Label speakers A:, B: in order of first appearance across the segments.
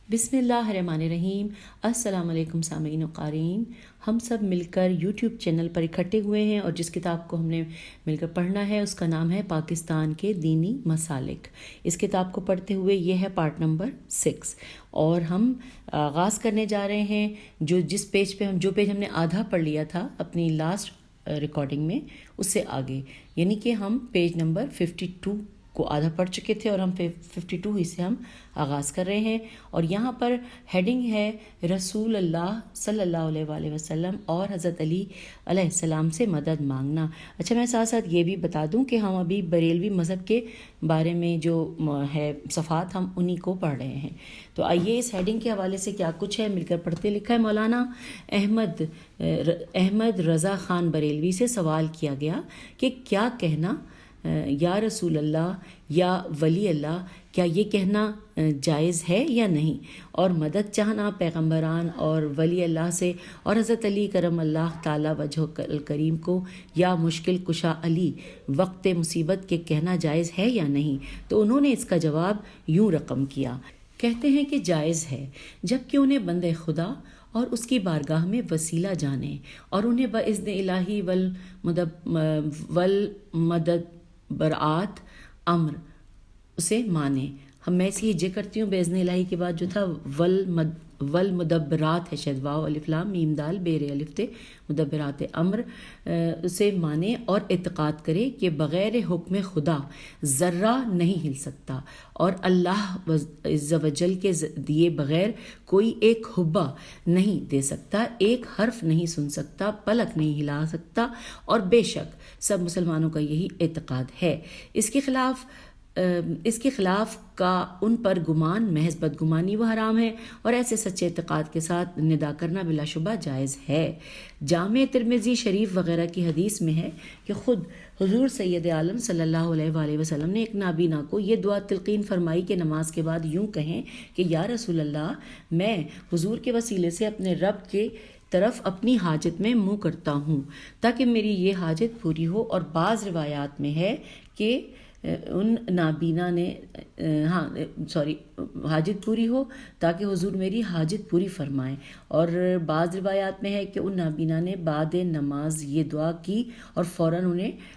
A: بسم اللہ الرحمن الرحیم۔ السلام علیکم سامعین و قارئین، ہم سب مل کر یوٹیوب چینل پر اکٹھے ہوئے ہیں اور جس کتاب کو ہم نے مل کر پڑھنا ہے اس کا نام ہے پاکستان کے دینی مسالک۔ اس کتاب کو پڑھتے ہوئے یہ ہے پارٹ نمبر 6 اور ہم آغاز کرنے جا رہے ہیں جو پیج ہم نے آدھا پڑھ لیا تھا اپنی لاسٹ ریکارڈنگ میں، اس سے آگے، یعنی کہ ہم پیج نمبر 52 کو آدھا پڑھ چکے تھے اور ہم 52 ہی سے ہم آغاز کر رہے ہیں۔ اور یہاں پر ہیڈنگ ہے رسول اللہ صلی اللہ علیہ وآلہ وسلم اور حضرت علی علیہ السلام سے مدد مانگنا۔ اچھا، میں ساتھ ساتھ یہ بھی بتا دوں کہ ہم ابھی بریلوی مذہب کے بارے میں جو ہے صفحات ہم انہی کو پڑھ رہے ہیں۔ تو آئیے اس ہیڈنگ کے حوالے سے کیا کچھ ہے مل کر پڑھتے۔ لکھا ہے مولانا احمد رضا خان بریلوی سے سوال کیا گیا کہ کیا کہنا یا رسول اللہ یا ولی اللہ، کیا یہ کہنا جائز ہے یا نہیں، اور مدد چاہنا پیغمبران اور ولی اللہ سے اور حضرت علی کرم اللہ تعالی وجہ الکریم کو یا مشکل کشا علی وقت مصیبت کے کہنا جائز ہے یا نہیں۔ تو انہوں نے اس کا جواب یوں رقم کیا، کہتے ہیں کہ جائز ہے، جبکہ انہیں بندے خدا اور اس کی بارگاہ میں وسیلہ جانے اور انہیں باذن الہی والمدد برآت امر اسے مانے۔ میں اس لیے جے کرتی ہوں باذن الہی کے بعد جو تھا والمدبرات ہے، شاید واو الف لام میم دال بیر الف تے مدبرات امر اسے مانے اور اعتقاد کرے کہ بغیر حکم خدا ذرہ نہیں ہل سکتا اور اللہ عز و جل کے دیے بغیر کوئی ایک حبہ نہیں دے سکتا، ایک حرف نہیں سن سکتا، پلک نہیں ہلا سکتا، اور بے شک سب مسلمانوں کا یہی اعتقاد ہے۔ اس کے خلاف کا ان پر گمان محض بدگمانی و حرام ہے، اور ایسے سچے اعتقاد کے ساتھ ندا کرنا بلا شبہ جائز ہے۔ جامع ترمذی شریف وغیرہ کی حدیث میں ہے کہ خود حضور سید عالم صلی اللہ علیہ وآلہ وسلم نے ایک نابینا کو یہ دعا تلقین فرمائی کہ نماز کے بعد یوں کہیں کہ یا رسول اللہ، میں حضور کے وسیلے سے اپنے رب کے طرف اپنی حاجت میں منہ کرتا ہوں تاکہ میری یہ حاجت پوری ہو۔ اور بعض روایات میں ہے کہ ان نابینا نے حاجت پوری ہو تاکہ حضور میری حاجت پوری فرمائیں، اور بعض روایات میں ہے کہ ان نابینا نے بعد نماز یہ دعا کی اور فوراً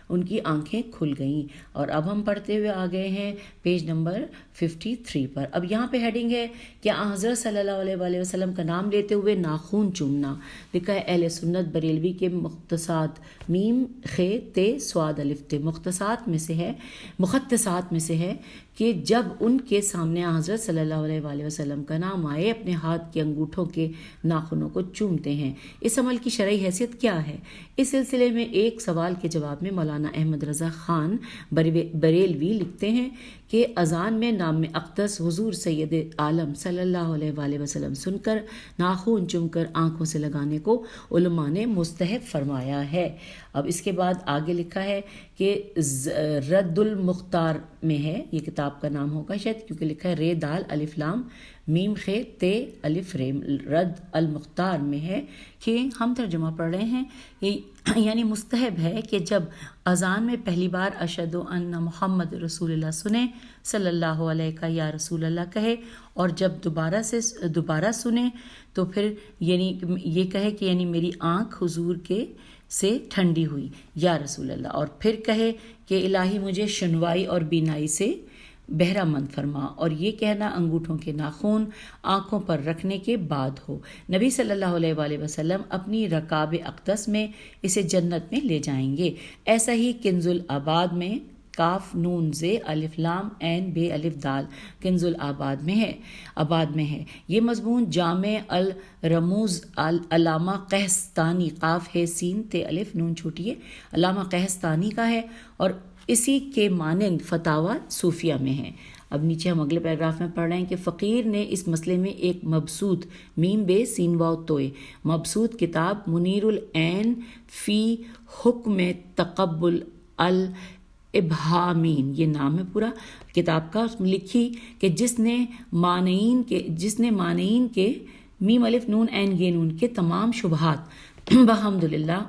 A: ان کی آنکھیں کھل گئیں۔ اور اب ہم پڑھتے ہوئے آ گئے ہیں پیج نمبر 53 پر۔ اب یہاں پہ ہیڈنگ ہے کہ حضرت صلی اللہ علیہ وآلہ وسلم کا نام لیتے ہوئے ناخون چومنا۔ لکھا ہے اہل سنت بریلوی کے مختصات میم خے تے سواد الف تے مختصات میں سے ہے کہ جب ان کے سامنے حضرت صلی اللہ علیہ وآلہ وسلم کا نام آئے اپنے ہاتھ کے انگوٹھوں کے ناخنوں کو چومتے ہیں۔ اس عمل کی شرعی حیثیت کیا ہے؟ اس سلسلے میں ایک سوال کے جواب میں مولانا احمد رضا خان بریلوی لکھتے ہیں کہ اذان میں نام اقدس حضور سید عالم صلی اللہ علیہ وآلہ وسلم سن کر ناخن چوم کر آنکھوں سے لگانے کو علماء نے مستحب فرمایا ہے۔ اب اس کے بعد آگے لکھا ہے کہ رد المختار میں ہے، یہ کتاب کا نام ہوگا شاید کیونکہ لکھا ہے رے دال الف لام میم خے تے الف رے، رد المختار میں ہے کہ ہم ترجمہ پڑھ رہے ہیں، یعنی مستحب ہے کہ جب اذان میں پہلی بار اشہد ان محمد رسول اللہ سنے، صلی اللہ علیہ کا یا رسول اللہ کہے، اور جب دوبارہ سنے تو پھر یعنی یہ کہے کہ یعنی میری آنکھ حضور کے سے ٹھنڈی ہوئی یا رسول اللہ، اور پھر کہے کہ الہی مجھے شنوائی اور بینائی سے بہرہ مند فرما، اور یہ کہنا انگوٹھوں کے ناخن آنکھوں پر رکھنے کے بعد ہو۔ نبی صلی اللہ علیہ وآلہ وسلم اپنی رکاب اقدس میں اسے جنت میں لے جائیں گے۔ ایسا ہی کنز الآباد میں کاف نون زے الف لام عین بے الف دال کنز الآباد میں ہے۔ یہ مضمون جامع الرموز علامہ قحطانی قاف ہے سین تے الف نون چھوٹی ہے علامہ قحطانی کا ہے، اور اسی کے مانند فتاوی صوفیہ میں ہے۔ اب نیچے ہم اگلے پیراگراف میں پڑھ رہے ہیں کہ فقیر نے اس مسئلے میں ایک مبسوط میم بے سین واو توئے مبسوط کتاب منیر العین فی حکم تقبل الابہامین، یہ نام ہے پورا کتاب کا، لکھی کہ جس نے مانعین کے میم الف نون عین یہ نون کے تمام شبہات بحمدللہ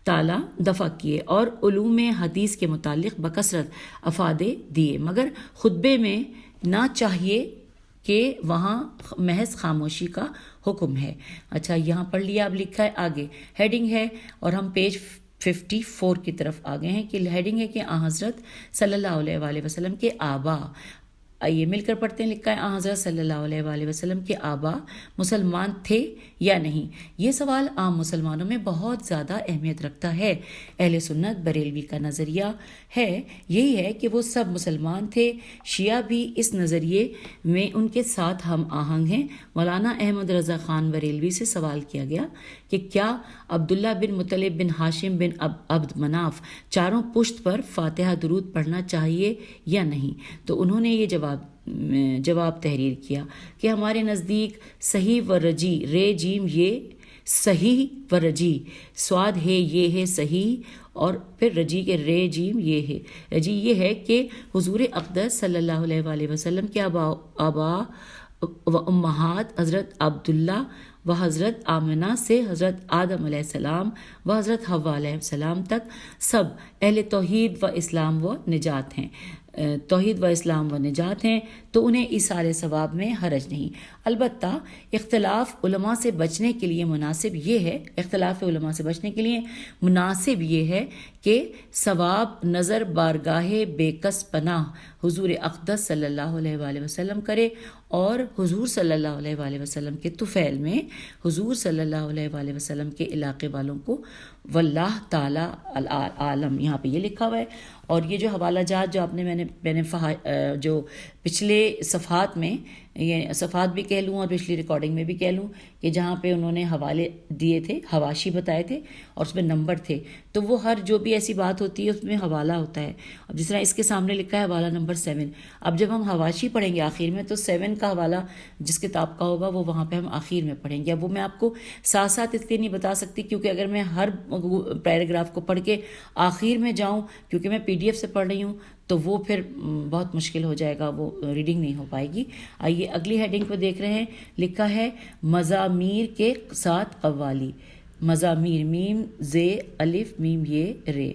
A: تعالیٰ دفع کیے اور علوم حدیث کے متعلق بکثرت افادے دیے، مگر خطبے میں نہ چاہیے کہ وہاں محض خاموشی کا حکم ہے۔ اچھا یہاں پڑھ لیا، اب لکھا ہے آگے ہیڈنگ ہے اور ہم پیج 54 کی طرف آ گئے ہیں کہ ہیڈنگ ہے کہ حضرت صلی اللہ علیہ وآلہ وسلم کے آبا، آئیے مل کر پڑھتے ہیں۔ لکھا ہے حضرت صلی اللہ علیہ وآلہ وسلم کے آبا مسلمان تھے یا نہیں؟ یہ سوال عام مسلمانوں میں بہت زیادہ اہمیت رکھتا ہے۔ اہل سنت بریلوی کا نظریہ ہے یہی ہے کہ وہ سب مسلمان تھے۔ شیعہ بھی اس نظریے میں ان کے ساتھ ہم آہنگ ہیں۔ مولانا احمد رضا خان بریلوی سے سوال کیا گیا کہ کیا عبداللہ بن مطلب بن ہاشم بن عبد مناف چاروں پشت پر فاتحہ درود پڑھنا چاہیے یا نہیں؟ تو انہوں نے یہ جواب تحریر کیا کہ ہمارے نزدیک صحیح و رجی، رے جیم یہ صحیح و رجی، سواد ہے یہ ہے صحیح، اور پھر رجی کے رے جیم یہ ہے رجی، یہ ہے کہ حضور اقدس صلی اللہ علیہ وآلہ وسلم کے آبا و امہات حضرت عبداللہ و حضرت آمنہ سے حضرت آدم علیہ السلام و حضرت حوا علیہ السلام تک سب اہل توحید و اسلام و نجات ہیں، توحید و اسلام و نجات ہیں، تو انہیں ایثار ثواب میں حرج نہیں۔ البتہ اختلاف علماء سے بچنے کے لیے مناسب یہ ہے کہ ثواب نظر بارگاہ بے کس پناہ حضور اقدس صلی اللہ علیہ وآلہ وسلم کرے، اور حضور صلی اللہ علیہ وآلہ وسلم کے طفیل میں حضور صلی اللہ علیہ وآلہ وسلم کے علاقے والوں کو واللہ تعالی عالم، یہاں پہ یہ لکھا ہوا ہے۔ اور یہ جو حوالہ جات جو آپ نے میں نے جو پچھلے صفحات میں، یہ صفحات بھی کہہ لوں اور پچھلی ریکارڈنگ میں بھی کہہ لوں کہ جہاں پہ انہوں نے حوالے دیے تھے، حواشی بتائے تھے اور اس میں نمبر تھے، تو وہ ہر جو بھی ایسی بات ہوتی ہے اس میں حوالہ ہوتا ہے۔ اب جس طرح اس کے سامنے لکھا ہے حوالہ نمبر 7، اب جب ہم حواشی پڑھیں گے آخر میں تو 7 کا حوالہ جس کتاب کا ہوگا وہ وہاں پہ ہم آخر میں پڑھیں گے۔ اب وہ میں آپ کو ساتھ ساتھ اس لیے نہیں بتا سکتی کیونکہ اگر میں ہر پیراگراف کو پڑھ کے آخر میں جاؤں، کیونکہ میں PDF سے پڑھ رہی ہوں، تو وہ پھر بہت مشکل ہو جائے گا، وہ ریڈنگ نہیں ہو پائے گی۔ آئیے اگلی ہیڈنگ پہ دیکھ رہے ہیں، لکھا ہے مزامیر کے ساتھ قوالی، مزامیر میم زے الف میم یہ رے،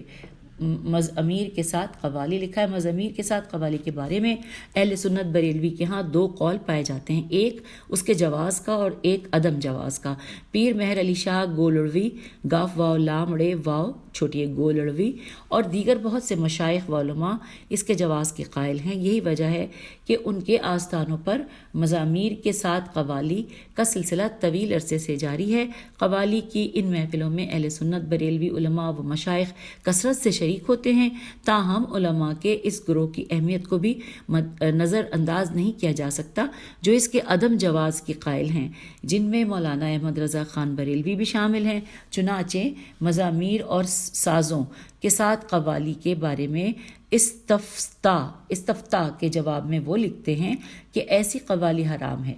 A: مزامیر کے ساتھ قوالی لکھا ہے۔ مزامیر کے ساتھ قوالی کے بارے میں اہل سنت بریلوی کے ہاں 2 قول پائے جاتے ہیں، ایک اس کے جواز کا اور ایک عدم جواز کا۔ پیر مہر علی شاہ گولڑوی، گاف واو لام ڑے واو چھوٹی گولڑوی اور دیگر بہت سے مشائخ و علماء اس کے جواز کے قائل ہیں۔ یہی وجہ ہے کہ ان کے آستانوں پر مزامیر کے ساتھ قوالی کا سلسلہ طویل عرصے سے جاری ہے۔ قوالی کی ان محفلوں میں اہل سنت بریلوی علماء و مشائخ کثرت سے شریک ہوتے ہیں، تاہم علماء کے اس گروہ کی اہمیت کو بھی نظر انداز نہیں کیا جا سکتا جو اس کے عدم جواز کے قائل ہیں، جن میں مولانا احمد رضا خان بریلوی بھی شامل ہیں۔ چنانچہ مزامیر اور سازوں کے ساتھ قوالی کے بارے میں استفتاء کے جواب میں وہ لکھتے ہیں کہ ایسی قوالی حرام ہے،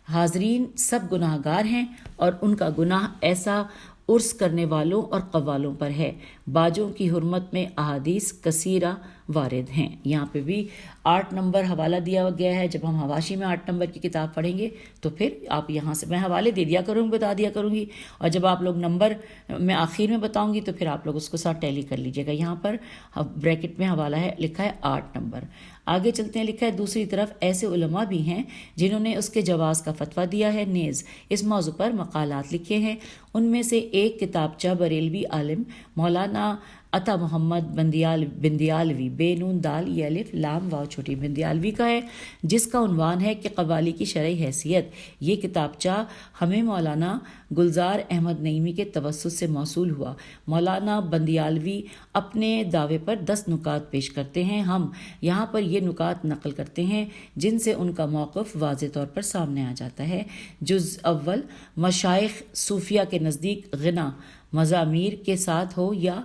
A: حاضرین سب گناہ گار ہیں اور ان کا گناہ ایسا عرس کرنے والوں اور قوالوں پر ہے۔ باجوں کی حرمت میں احادیث کثیرہ وارد ہیں۔ یہاں پہ بھی 8 نمبر حوالہ دیا گیا ہے۔ جب ہم حواشی میں 8 نمبر کی کتاب پڑھیں گے تو پھر آپ یہاں سے میں حوالے بتا دیا کروں گی، اور جب آپ لوگ نمبر میں آخر میں بتاؤں گی تو پھر آپ لوگ اس کو ساتھ ٹیلی کر لیجیے گا۔ یہاں پر بریکٹ میں حوالہ ہے، لکھا ہے 8 نمبر۔ آگے چلتے ہیں، لکھا ہے دوسری طرف ایسے علماء بھی ہیں جنہوں نے اس کے جواز کا فتویٰ دیا ہے، نیز اس موضوع پر مقالات لکھے ہیں۔ ان میں سے ایک کتابچہ بریلوی عالم مولانا عطا محمد بندیالوی بے نون دال یہ الف لام واو چھوٹی بندیالوی کا ہے، جس کا عنوان ہے کہ قوالی کی شرعی حیثیت۔ یہ کتابچہ ہمیں مولانا گلزار احمد نعیمی کے توسط سے موصول ہوا۔ مولانا بندیالوی اپنے دعوے پر 10 نکات پیش کرتے ہیں۔ ہم یہاں پر یہ نکات نقل کرتے ہیں جن سے ان کا موقف واضح طور پر سامنے آ جاتا ہے۔ جز اول، مشائخ صوفیہ کے نزدیک غنا مزامیر کے ساتھ ہو یا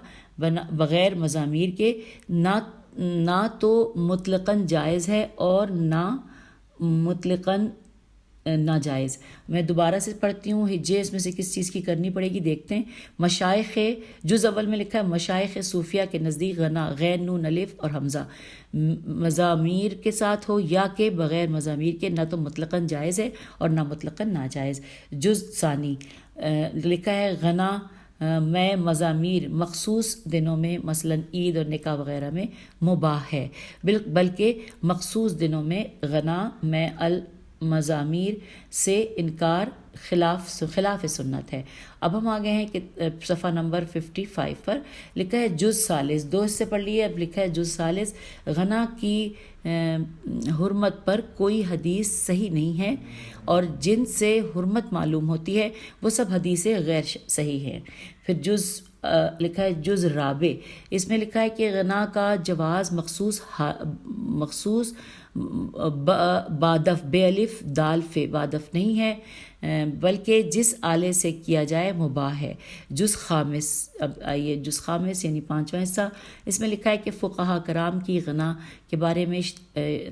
A: بغیر مزامیر کے نہ تو مطلقاً جائز ہے اور نہ مطلقاً ناجائز۔ میں دوبارہ سے پڑھتی ہوں، ہجے اس میں سے کس چیز کی کرنی پڑے گی دیکھتے ہیں۔ مشائخ جز اول میں لکھا ہے مشائخ صوفیہ کے نزدیک غنا غین نون الف اور حمزہ مزامیر کے ساتھ ہو یا کہ بغیر مزامیر کے نہ تو مطلقاً جائز ہے اور نہ مطلقاً ناجائز۔ جز ثانی لکھا ہے غنا میں مزامیر مخصوص دنوں میں مثلاً عید اور نکاح وغیرہ میں مباح ہے، بلکہ مخصوص دنوں میں غنا میں مضامیر سے انکار خلاف سنت ہے۔ اب ہم آ گئے ہیں کہ صفحہ نمبر 55 پر لکھا ہے جز ثالث، 2 حصے پڑھ لیے، اب لکھا ہے جز ثالث، غنا کی حرمت پر کوئی حدیث صحیح نہیں ہے اور جن سے حرمت معلوم ہوتی ہے وہ سب حدیثیں غیر صحیح ہیں۔ پھر جز لکھا ہے جز رابع، اس میں لکھا ہے کہ غنا کا جواز مخصوص بادف بے الف دال فے بادف نہیں ہے، بلکہ جس آلے سے کیا جائے مباح ہے۔ جز خامس، اب آئیے جز خامس یعنی 5واں حصہ، اس میں لکھا ہے کہ فقہا کرام کی غنا کے بارے میں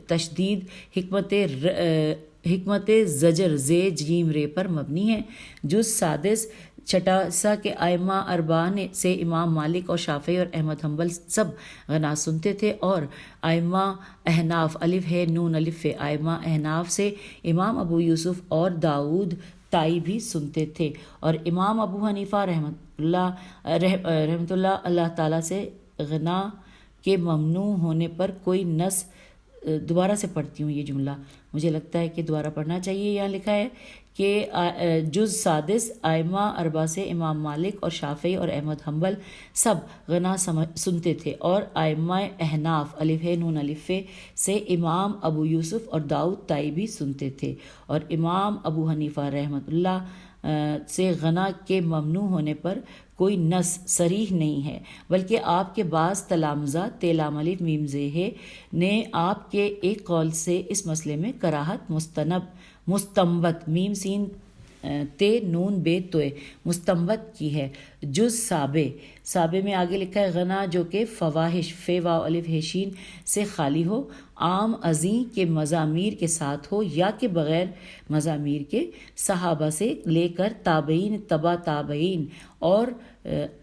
A: تشدید حکمت زجر زے جیم رے پر مبنی ہے۔ جز سادس، چھٹا حصہ کے ائمہ اربعہ سے امام مالک اور شافعی اور احمد حنبل سب غنا سنتے تھے، اور ائمہ احناف الف ہے نون الف ہے، ائمہ احناف سے امام ابو یوسف اور داؤد طائی بھی سنتے تھے، اور امام ابو حنیفہ رحمۃ اللہ تعالیٰ سے غنا کے ممنوع ہونے پر کوئی نص، دوبارہ سے پڑھتی ہوں یہ جملہ، مجھے لگتا ہے کہ دوبارہ پڑھنا چاہیے۔ یہاں لکھا ہے کہ جز سادس، ائمہ اربعہ سے امام مالک اور شافعی اور احمد حنبل سب غنا سنتے تھے، اور ائمہ احناف الف نون الف سے امام ابو یوسف اور داؤد طائی بھی سنتے تھے، اور امام ابو حنیفہ رحمۃ اللہ سے غنا کے ممنوع ہونے پر کوئی نص صریح نہیں ہے، بلکہ آپ کے بعض تلامذہ تیلام الف میم زے نے آپ کے ایک قول سے اس مسئلے میں کراہت مستنبت میم سین تے نون بے توئے مستنبت کی ہے۔ جز سابع میں آگے لکھا ہے غنا جو کہ فواحش فے واو الف ہیشین سے خالی ہو، عام ازیں کے مضامیر کے ساتھ ہو یا کہ بغیر مضامیر کے، صحابہ سے لے کر تابعین تبا تابعین اور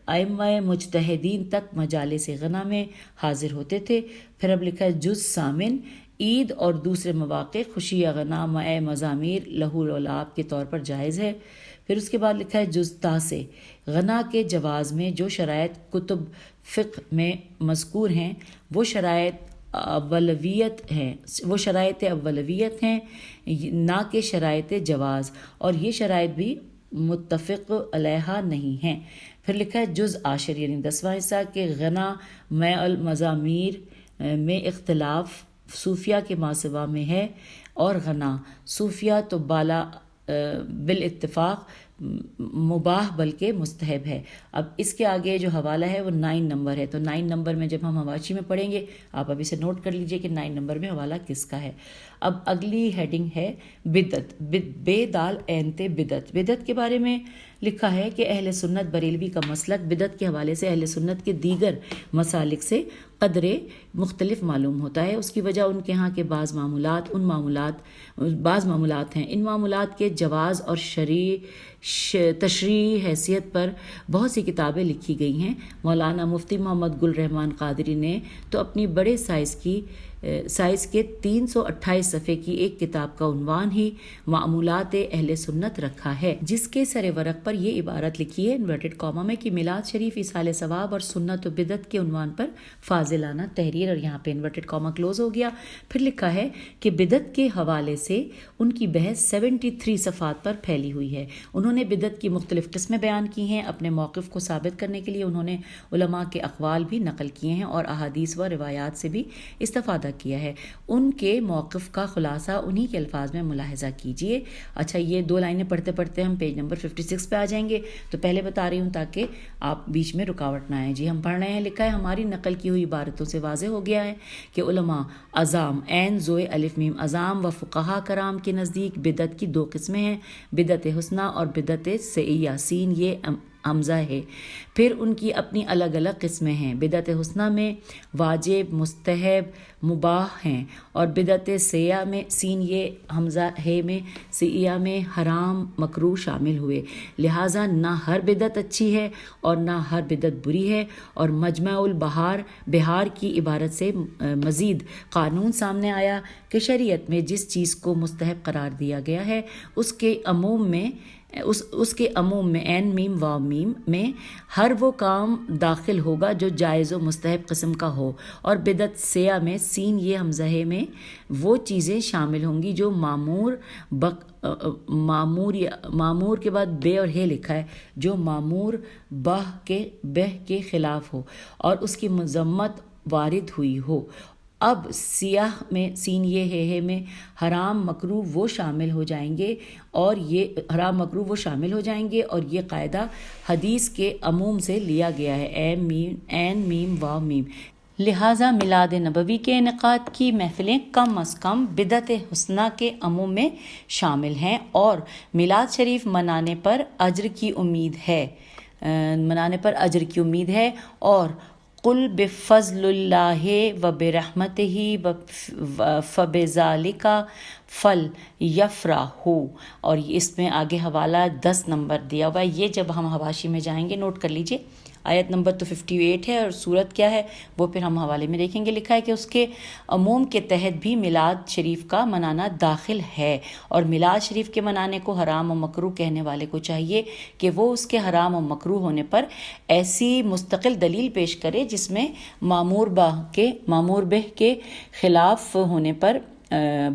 A: ائمہ مجتہدین تک مجالس غنا میں حاضر ہوتے تھے۔ پھر اب لکھا ہے جز ثامن، عید اور دوسرے مواقع خوشی یا غنا مع مضامیر لہو و لعب کے طور پر جائز ہے۔ پھر اس کے بعد لکھا ہے جز تاسع، غنا کے جواز میں جو شرائط کتب فقہ میں مذکور ہیں وہ شرائط اولویت ہیں نہ کہ شرائط جواز، اور یہ شرائط بھی متفق علیہ نہیں ہیں۔ پھر لکھا ہے جز عاشر یعنی 10واں حصہ کہ غنا مع المضامیر میں اختلاف صوفیہ کے ماسوا میں ہے، اور غنا صوفیہ تو بالا بالاتفاق مباح بلکہ مستحب ہے۔ اب اس کے آگے جو حوالہ ہے وہ 9 نمبر ہے، تو 9 نمبر میں جب ہم حواشی میں پڑھیں گے آپ ابھی سے نوٹ کر لیجئے کہ 9 نمبر میں حوالہ کس کا ہے۔ اب اگلی ہیڈنگ ہے بدعت، بے دال اینتے بدعت کے بارے میں لکھا ہے کہ اہل سنت بریلوی کا مسلک بدعت کے حوالے سے اہل سنت کے دیگر مسالک سے قدرے مختلف معلوم ہوتا ہے۔ اس کی وجہ ان کے ہاں کے بعض معمولات ہیں۔ ان معمولات کے جواز اور تشریعی حیثیت پر بہت سی کتابیں لکھی گئی ہیں۔ مولانا مفتی محمد گل رحمان قادری نے تو اپنی بڑے سائز کے 328 صفحے کی ایک کتاب کا عنوان ہی معمولات اہل سنت رکھا ہے، جس کے سر ورق پر یہ عبارت لکھی ہے انورٹڈ کاما میں کہ میلاد شریف ایصال ثواب اور سنت و بدعت کے عنوان پر فاضلانہ تحریر، اور یہاں پہ انورٹڈ کاما کلوز ہو گیا۔ پھر لکھا ہے کہ بدعت کے حوالے سے ان کی بحث 73 صفحات پر پھیلی ہوئی ہے۔ انہوں نے بدعت کی مختلف قسمیں بیان کی ہیں۔ اپنے موقف کو ثابت کرنے کے لیے انہوں نے علماء کے اقوال بھی نقل کیے ہیں اور احادیث و روایات سے بھی استفادہ کیا ہے۔ ان کے موقف کا خلاصہ انہی کے الفاظ میں ملاحظہ کیجئے۔ اچھا، یہ 2 لائنیں پڑھتے پڑھتے ہم پیج نمبر 56 پہ آ جائیں گے، تو پہلے بتا رہی ہوں تاکہ آپ بیچ میں رکاوٹ نہ آئے۔ جی ہم پڑھ رہے ہیں، لکھا ہے ہماری نقل کی ہوئی عبارتوں سے واضح ہو گیا ہے کہ علماء عظام عین زوئے الف میم عظام و فقہا کرام کے نزدیک بدعت کی 2 قسمیں ہیں، بدعت حسنہ اور بدعت سیئہ، سین یہ حمزہ ہے۔ پھر ان کی اپنی الگ الگ قسمیں ہیں۔ بدعت حسنہ میں واجب، مستحب، مباح ہیں، اور بدعت سیئہ میں سین یہ حمزہ ہے میں سیئہ میں حرام مکروہ شامل ہوئے۔ لہٰذا نہ ہر بدعت اچھی ہے اور نہ ہر بدعت بری ہے، اور مجمع البحار کی عبارت سے مزید قانون سامنے آیا کہ شریعت میں جس چیز کو مستحب قرار دیا گیا ہے اس کے عموم میں اس کے عموم میں عین میم واو میم میں ہر وہ کام داخل ہوگا جو جائز و مستحب قسم کا ہو، اور بدعت سیاہ میں سین یہ ہمزہ میں وہ چیزیں شامل ہوں گی جو معمور کے بعد بے اور ہے لکھا ہے، جو معمور بہ کے خلاف ہو اور اس کی مذمت وارد ہوئی ہو۔ اب سیاہ میں سین یہ ہے میں حرام مکروہ وہ شامل ہو جائیں گے اور یہ قاعدہ حدیث کے عموم سے لیا گیا ہے، عین میم واو میم۔ لہٰذا میلاد نبوی کے انعقاد کی محفلیں کم از کم بدعت حسنہ کے عموم میں شامل ہیں، اور میلاد شریف منانے پر اجر کی امید ہے، اور قل بفضل اللہ و برحمتہ فبذالک فلیفرحوا، اور اس میں آگے حوالہ 10 نمبر دیا ہوا ہے۔ یہ جب ہم حواشی میں جائیں گے نوٹ کر لیجئے، آیت نمبر تو 58 ہے اور صورت کیا ہے وہ پھر ہم حوالے میں دیکھیں گے۔ لکھا ہے کہ اس کے عموم کے تحت بھی میلاد شریف کا منانا داخل ہے، اور میلاد شریف کے منانے کو حرام و مکروہ کہنے والے کو چاہیے کہ وہ اس کے حرام و مکروہ ہونے پر ایسی مستقل دلیل پیش کرے جس میں معمور بہ کے خلاف ہونے پر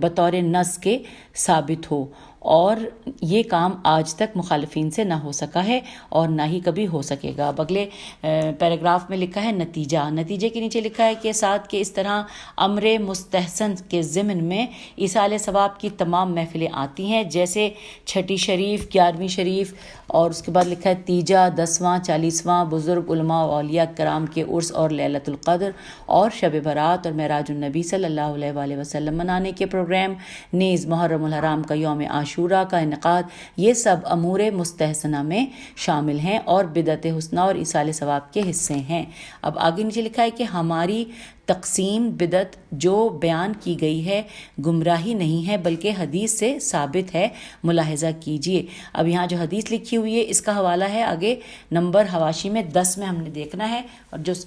A: بطور نص کے ثابت ہو، اور یہ کام آج تک مخالفین سے نہ ہو سکا ہے اور نہ ہی کبھی ہو سکے گا۔ اب اگلے پیراگراف میں لکھا ہے نتیجے کے نیچے لکھا ہے کہ ساتھ کے اس طرح امر مستحسن کے ضمن میں ایصال ثواب کی تمام محفلیں آتی ہیں، جیسے چھٹی شریف، 11ویں شریف، اور اس کے بعد لکھا ہے تیجا، 10واں، 40واں، بزرگ علماء و اولیاء کرام کے عرس اور لیلۃ القدر اور شب برات اور معراج النبی صلی اللہ علیہ وآلہ وسلم منانے کے پروگرام، نیز محرم الحرام کا یوم عاشورہ کا انعقاد، یہ سب امور مستحسنہ میں شامل ہیں اور بدعت حسنہ اور ایصال ثواب کے حصے ہیں۔ اب آگے نیچے لکھا ہے کہ ہماری تقسیم بدعت جو بیان کی گئی ہے گمراہی نہیں ہے بلکہ حدیث سے ثابت ہے، ملاحظہ کیجئے۔ اب یہاں جو حدیث لکھی ہوئی ہے اس کا حوالہ ہے آگے نمبر حواشی میں 10 میں ہم نے دیکھنا ہے،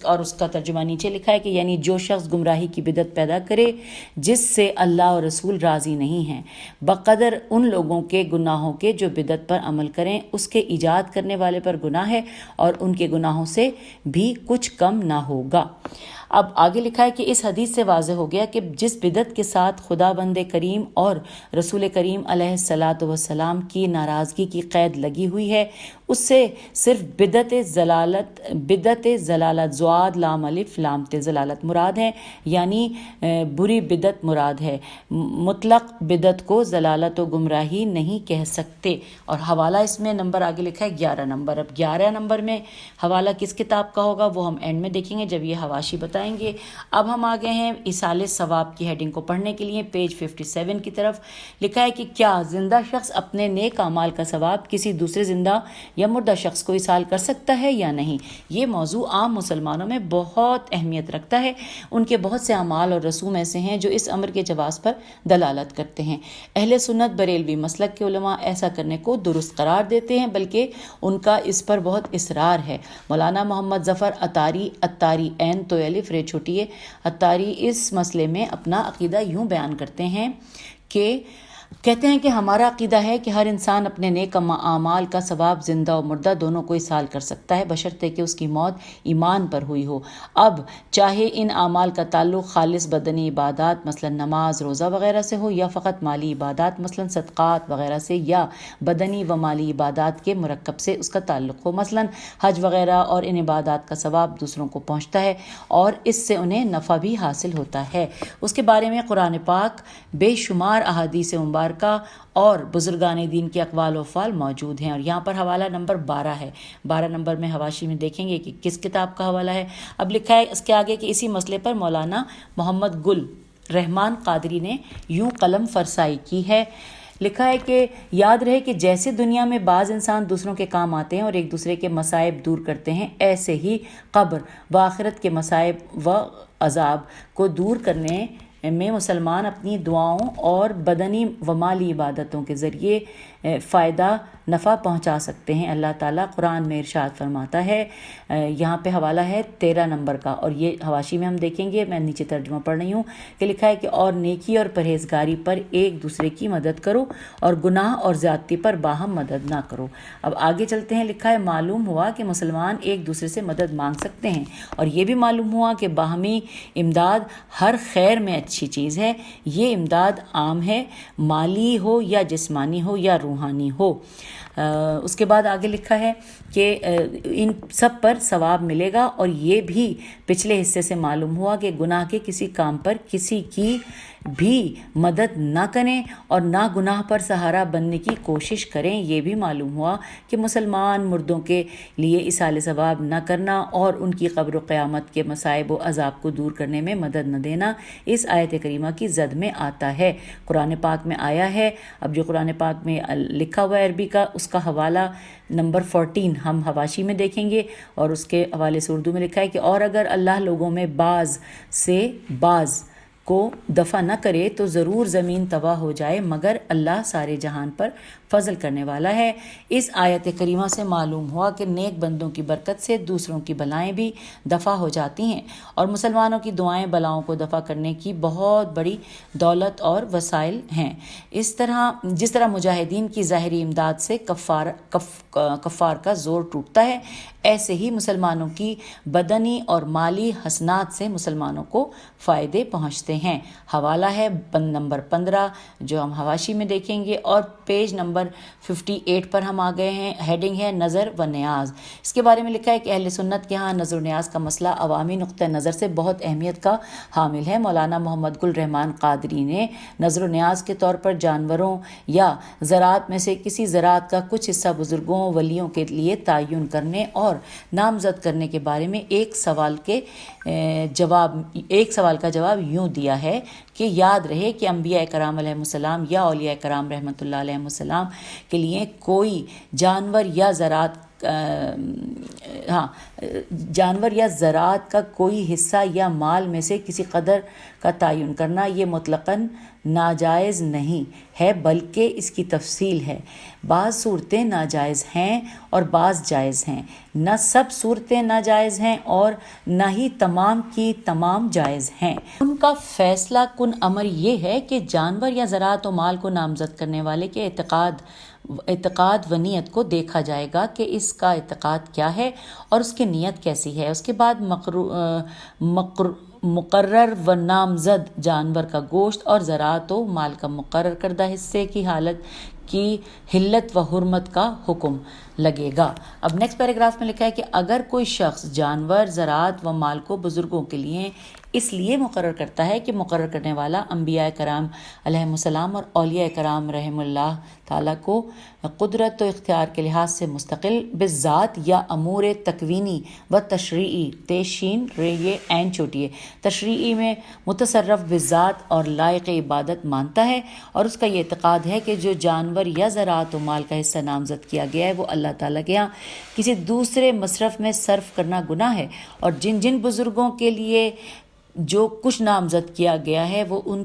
A: اور اس کا ترجمہ نیچے لکھا ہے کہ یعنی جو شخص گمراہی کی بدعت پیدا کرے جس سے اللہ اور رسول راضی نہیں ہیں، بقدر ان لوگوں کے گناہوں کے جو بدعت پر عمل کریں اس کے ایجاد کرنے والے پر گناہ ہے، اور ان کے گناہوں سے بھی کچھ کم نہ ہوگا۔ اب آگے لکھا ہے کہ اس حدیث سے واضح ہو گیا کہ جس بدعت کے ساتھ خدا بند کریم اور رسول کریم علیہ الصلاۃ والسلام کی ناراضگی کی قید لگی ہوئی ہے اس سے صرف بدعت ضلالت زواد لام الف لام تے ضلالت مراد ہے، یعنی بری بدعت مراد ہے۔ مطلق بدعت کو ضلالت و گمراہی نہیں کہہ سکتے، اور حوالہ اس میں نمبر آگے لکھا ہے 11 نمبر۔ اب 11 نمبر میں حوالہ کس کتاب کا ہوگا وہ ہم اینڈ میں دیکھیں گے جب یہ حواشی بتائیں گے۔ اب ہم آگے ہیں ایصال ثواب کی ہیڈنگ کو پڑھنے کے لیے، پیج 57 کی طرف۔ لکھا ہے کہ کیا زندہ شخص اپنے نیک اعمال کا ثواب کسی دوسرے زندہ یا مردہ شخص کو ایصال کر سکتا ہے یا نہیں؟ یہ موضوع عام مسلمانوں میں بہت اہمیت رکھتا ہے۔ ان کے بہت سے اعمال اور رسوم ایسے ہیں جو اس امر کے جواز پر دلالت کرتے ہیں۔ اہل سنت بریلوی مسلک کے علماء ایسا کرنے کو درست قرار دیتے ہیں، بلکہ ان کا اس پر بہت اصرار ہے۔ مولانا محمد ظفر اتاری عین تو الف رے چھوٹی ہے اتاری اس مسئلے میں اپنا عقیدہ یوں بیان کرتے ہیں کہ کہتے ہیں کہ ہمارا عقیدہ ہے کہ ہر انسان اپنے نیک اعمال کا ثواب زندہ و مردہ دونوں کو ایصال کر سکتا ہے، بشرطے کہ اس کی موت ایمان پر ہوئی ہو۔ اب چاہے ان اعمال کا تعلق خالص بدنی عبادات مثلا نماز، روزہ وغیرہ سے ہو، یا فقط مالی عبادات مثلا صدقات وغیرہ سے، یا بدنی و مالی عبادات کے مرکب سے اس کا تعلق ہو، مثلا حج وغیرہ، اور ان عبادات کا ثواب دوسروں کو پہنچتا ہے اور اس سے انہیں نفع بھی حاصل ہوتا ہے۔ اس کے بارے میں قرآن پاک بے شمار احادیث مبارکہ اور بزرگان دین کے اقوال و افعال موجود ہیں، اور یہاں پر حوالہ نمبر 12 ہے۔ 12 نمبر میں حواشی میں دیکھیں گے کہ کس کتاب کا حوالہ ہے۔ اب لکھا ہے اس کے آگے کہ اسی مسئلے پر مولانا محمد گل رحمان قادری نے یوں قلم فرسائی کی ہے۔ لکھا ہے کہ یاد رہے کہ جیسے دنیا میں بعض انسان دوسروں کے کام آتے ہیں اور ایک دوسرے کے مصائب دور کرتے ہیں، ایسے ہی قبر و آخرت کے مصائب و عذاب کو دور کرنے میں مسلمان اپنی دعاؤں اور بدنی و مالی عبادتوں کے ذریعے فائدہ نفع پہنچا سکتے ہیں۔ اللہ تعالیٰ قرآن میں ارشاد فرماتا ہے، یہاں پہ حوالہ ہے 13 نمبر کا، اور یہ حواشی میں ہم دیکھیں گے، میں نیچے ترجمہ پڑھ رہی ہوں کہ لکھا ہے کہ اور نیکی اور پرہیزگاری پر ایک دوسرے کی مدد کرو اور گناہ اور زیادتی پر باہم مدد نہ کرو۔ اب آگے چلتے ہیں، لکھا ہے معلوم ہوا کہ مسلمان ایک دوسرے سے مدد مانگ سکتے ہیں، اور یہ بھی معلوم ہوا کہ باہمی امداد ہر خیر میں اچھی چیز ہے۔ یہ امداد عام ہے، مالی ہو یا جسمانی ہو یا روحانی ہو۔ اس کے بعد آگے لکھا ہے کہ ان سب پر ثواب ملے گا، اور یہ بھی پچھلے حصے سے معلوم ہوا کہ گناہ کے کسی کام پر کسی کی بھی مدد نہ کریں اور نہ گناہ پر سہارا بننے کی کوشش کریں۔ یہ بھی معلوم ہوا کہ مسلمان مردوں کے لیے ایصال ثواب نہ کرنا اور ان کی قبر و قیامت کے مصائب و عذاب کو دور کرنے میں مدد نہ دینا اس آیت کریمہ کی زد میں آتا ہے، قرآن پاک میں آیا ہے۔ اب جو قرآن پاک میں لکھا ہوا ہے عربی کا، اس کا حوالہ نمبر 14 ہم حواشی میں دیکھیں گے، اور اس کے حوالے سے اردو میں لکھا ہے کہ اور اگر اللہ لوگوں میں بعض سے بعض کو دفع نہ کرے تو ضرور زمین تباہ ہو جائے، مگر اللہ سارے جہان پر فضل کرنے والا ہے۔ اس آیت کریمہ سے معلوم ہوا کہ نیک بندوں کی برکت سے دوسروں کی بلائیں بھی دفع ہو جاتی ہیں، اور مسلمانوں کی دعائیں بلاؤں کو دفع کرنے کی بہت بڑی دولت اور وسائل ہیں۔ جس طرح مجاہدین کی ظاہری امداد سے کفار کا زور ٹوٹتا ہے، ایسے ہی مسلمانوں کی بدنی اور مالی حسنات سے مسلمانوں کو فائدے پہنچتے ہیں۔ حوالہ ہے نمبر 15 جو ہم حواشی میں دیکھیں گے، اور پیج نمبر 58 پر ہم آ گئے ہیں۔ ہیڈنگ ہے نظر و نیاز۔ اس کے بارے میں لکھا ہے کہ اہل سنت کے ہاں نظر و نیاز کا مسئلہ عوامی نقطہ نظر سے بہت اہمیت کا حامل ہے۔ مولانا محمد گل رحمان قادری نے نظر و نیاز کے طور پر جانوروں یا زراعت میں سے کسی زراعت کا کچھ حصہ بزرگوں ولیوں کے لیے تعین کرنے اور نامزد کرنے کے بارے میں ایک سوال کا جواب یوں دیا ہے کہ یاد رہے کہ انبیاء کرام علیہ السلام یا اولیاء کرام رحمۃ اللہ علیہ السلام کے لیے کوئی جانور یا زراعت کا کوئی حصہ یا مال میں سے کسی قدر کا تعین کرنا یہ مطلقاً ناجائز نہیں ہے، بلکہ اس کی تفصیل ہے۔ بعض صورتیں ناجائز ہیں اور بعض جائز ہیں، نہ سب صورتیں ناجائز ہیں اور نہ ہی تمام کی تمام جائز ہیں۔ ان کا فیصلہ کن امر یہ ہے کہ جانور یا زراعت و مال کو نامزد کرنے والے کے اعتقاد و نیت کو دیکھا جائے گا کہ اس کا اعتقاد کیا ہے اور اس کی نیت کیسی ہے۔ اس کے بعد مقرر و نامزد جانور کا گوشت اور زراعت و مال کا مقرر کردہ حصے کی حالت کی حلت و حرمت کا حکم لگے گا۔ اب نیکسٹ پیراگراف میں لکھا ہے کہ اگر کوئی شخص جانور، زراعت و مال کو بزرگوں کے لیے اس لیے مقرر کرتا ہے کہ مقرر کرنے والا انبیاء کرام علیہ السلام اور اولیاء کرام رحم اللہ تعالیٰ کو قدرت و اختیار کے لحاظ سے مستقل بالذات یا امور تکوینی و تشریعی تیشین یہ عین چھوٹی ہے تشریعی میں متصرف بالذات اور لائق عبادت مانتا ہے، اور اس کا یہ اعتقاد ہے کہ جو جانور یا زراعت و مال کا حصہ نامزد کیا گیا ہے وہ اللہ تعالیٰ کے ہاں کسی دوسرے مصرف میں صرف کرنا گناہ ہے، اور جن بزرگوں کے لیے جو کچھ نامزد کیا گیا ہے وہ ان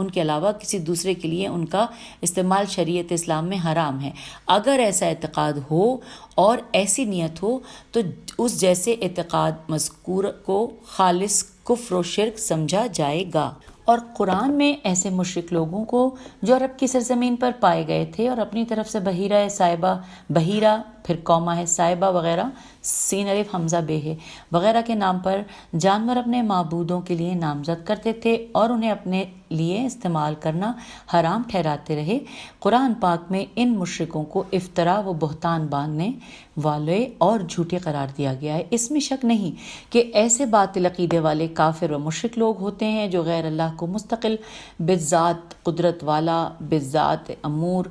A: کے علاوہ کسی دوسرے کے لیے ان کا استعمال شریعت اسلام میں حرام ہے۔ اگر ایسا اعتقاد ہو اور ایسی نیت ہو تو اس جیسے اعتقاد مذکور کو خالص کفر و شرک سمجھا جائے گا۔ اور قرآن میں ایسے مشرک لوگوں کو جو عرب کی سرزمین پر پائے گئے تھے اور اپنی طرف سے بحیرہ پھر قومہ ہے صائبہ وغیرہ سین الف حمزہ بے ہے وغیرہ کے نام پر جانور اپنے معبودوں کے لیے نامزد کرتے تھے اور انہیں اپنے لیے استعمال کرنا حرام ٹھہراتے رہے، قرآن پاک میں ان مشرکوں کو افترا و بہتان باندھنے والے اور جھوٹے قرار دیا گیا ہے۔ اس میں شک نہیں کہ ایسے باطل عقیدے والے کافر و مشرک لوگ ہوتے ہیں جو غیر اللہ کو مستقل بالذات قدرت والا، بالذات امور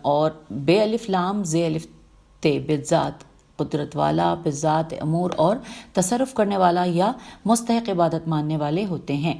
A: اور بے الف لام زے الف تے بالذات قدرت والا، بالذات امور اور تصرف کرنے والا یا مستحق عبادت ماننے والے ہوتے ہیں۔